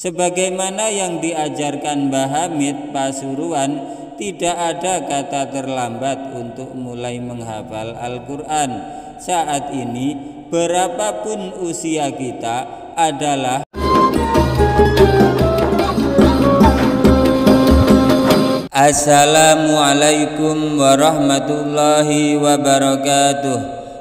Sebagaimana yang diajarkan Mbah Hamid Pasuruan, tidak ada kata terlambat untuk mulai menghafal Al-Quran. Saat ini, berapapun usia kita adalah Assalamualaikum warahmatullahi wabarakatuh.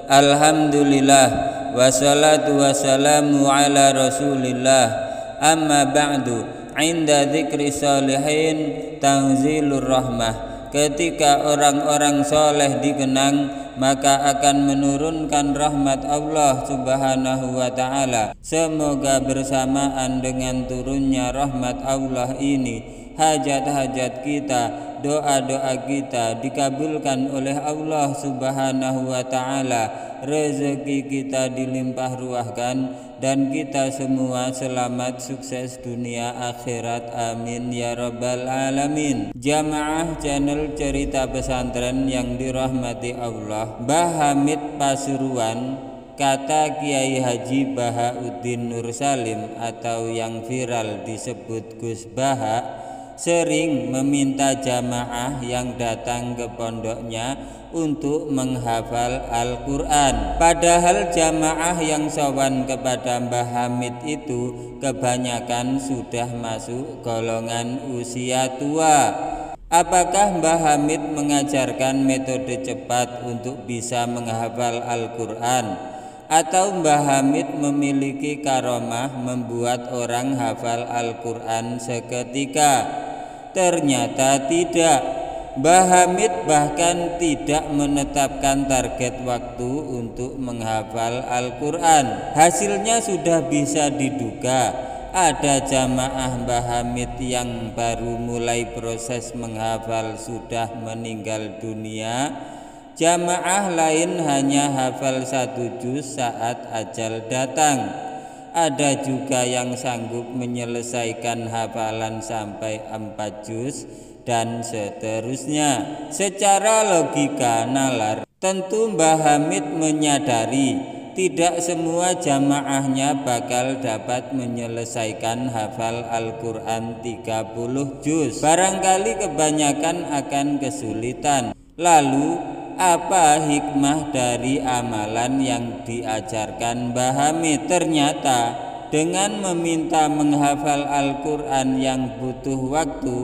Alhamdulillah, wassalatu wassalamu ala rasulillah. Amma ba'du, inda dzikri salihin tanzilur rahmah. Ketika orang-orang soleh dikenang, maka akan menurunkan rahmat Allah subhanahu wa ta'ala. Semoga bersamaan dengan turunnya rahmat Allah ini, hajat-hajat kita, doa-doa kita dikabulkan oleh Allah subhanahu wa ta'ala, rezeki kita dilimpah ruahkan, dan kita semua selamat sukses dunia akhirat, amin ya rabbal alamin. Jamaah channel cerita pesantren yang dirahmati Allah, Mbah Hamid Pasuruan, kata Kiai Haji Bahauddin Nur Salim atau yang viral disebut Gus Baha, sering meminta jamaah yang datang ke pondoknya untuk menghafal Al-Quran. Padahal jamaah yang sowan kepada Mbah Hamid itu kebanyakan sudah masuk golongan usia tua. Apakah Mbah Hamid mengajarkan metode cepat untuk bisa menghafal Al-Quran? Atau Mbah Hamid memiliki karomah membuat orang hafal Al-Quran seketika? Ternyata tidak. Mbah Hamid bahkan tidak menetapkan target waktu untuk menghafal Al-Quran. Hasilnya sudah bisa diduga. Ada jamaah Mbah Hamid yang baru mulai proses menghafal sudah meninggal dunia. Jamaah lain hanya hafal 1 juz saat ajal datang. Ada juga yang sanggup menyelesaikan hafalan sampai 4 juz dan seterusnya. Secara logika nalar, tentu Mbah Hamid menyadari tidak semua jamaahnya bakal dapat menyelesaikan hafal Al-Quran 30 juz. Barangkali kebanyakan akan kesulitan. Lalu apa hikmah dari amalan yang diajarkan Mbah Hamid? Ternyata dengan meminta menghafal Al-Quran yang butuh waktu,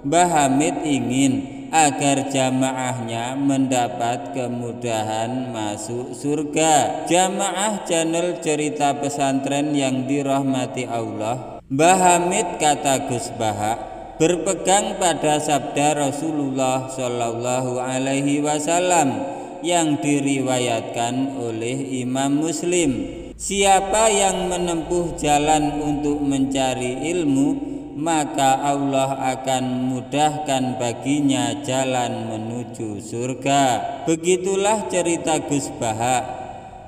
Mbah Hamid ingin agar jamaahnya mendapat kemudahan masuk surga. Jamaah channel cerita pesantren yang dirahmati Allah, Mbah Hamid kata Gus Baha berpegang pada sabda Rasulullah Shallallahu Alaihi Wasallam yang diriwayatkan oleh Imam Muslim. Siapa yang menempuh jalan untuk mencari ilmu, maka Allah akan mudahkan baginya jalan menuju surga. Begitulah cerita Gus Baha.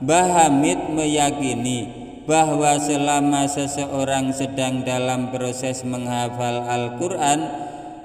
Mbah Hamid meyakini bahwa selama seseorang sedang dalam proses menghafal Al-Quran,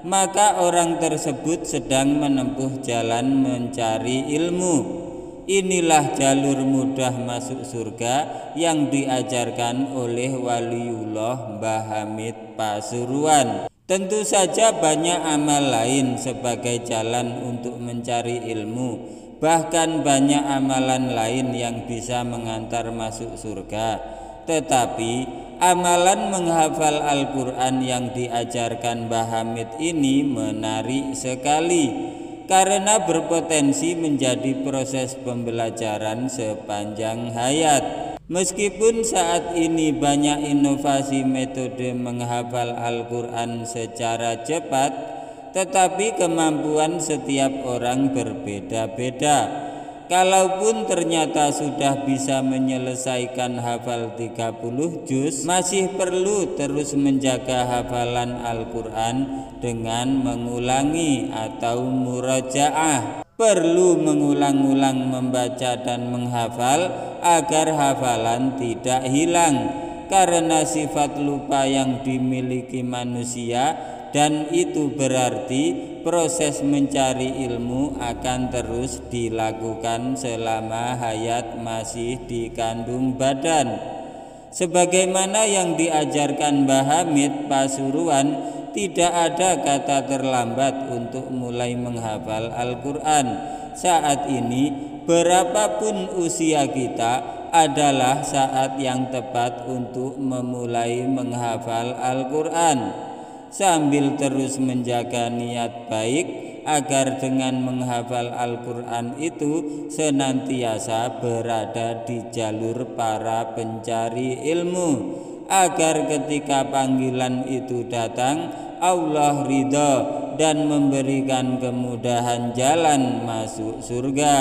maka orang tersebut sedang menempuh jalan mencari ilmu. Inilah jalur mudah masuk surga yang diajarkan oleh waliullah Mbah Hamid Pasuruan. Tentu saja banyak amal lain sebagai jalan untuk mencari ilmu. Bahkan banyak amalan lain yang bisa mengantar masuk surga. Tetapi amalan menghafal Al-Quran yang diajarkan Mbah Hamid ini menarik sekali, karena berpotensi menjadi proses pembelajaran sepanjang hayat. Meskipun saat ini banyak inovasi metode menghafal Al-Quran secara cepat, tetapi kemampuan setiap orang berbeda-beda. Kalaupun ternyata sudah bisa menyelesaikan hafal 30 juz, masih perlu terus menjaga hafalan Al-Quran dengan mengulangi atau murajaah. Perlu mengulang-ulang membaca dan menghafal agar hafalan tidak hilang, karena sifat lupa yang dimiliki manusia, dan itu berarti proses mencari ilmu akan terus dilakukan selama hayat masih di kandung badan. Sebagaimana yang diajarkan Mbah Hamid Pasuruan, tidak ada kata terlambat untuk mulai menghafal Al-Quran. Saat ini, berapapun usia kita, adalah saat yang tepat untuk memulai menghafal Al-Quran, sambil terus menjaga niat baik agar dengan menghafal Al-Quran itu senantiasa berada di jalur para pencari ilmu, agar ketika panggilan itu datang, Allah ridha dan memberikan kemudahan jalan masuk surga.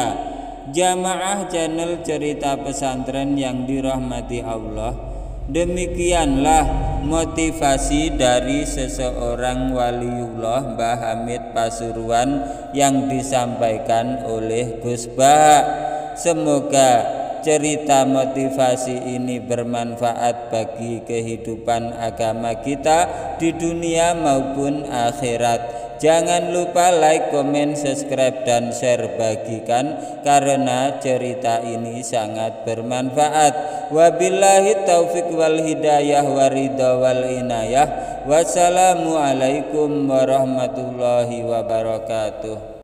Jamaah channel Cerita Pesantren yang dirahmati Allah, demikianlah motivasi dari seseorang waliullah Mbah Hamid Pasuruan yang disampaikan oleh Gus Bah. Semoga cerita motivasi ini bermanfaat bagi kehidupan agama kita di dunia maupun akhirat. Jangan lupa like, komen, subscribe, dan share, bagikan karena cerita ini sangat bermanfaat. Wabillahi taufik wal hidayah waridha wal inayah. Wassalamualaikum warahmatullahi wabarakatuh.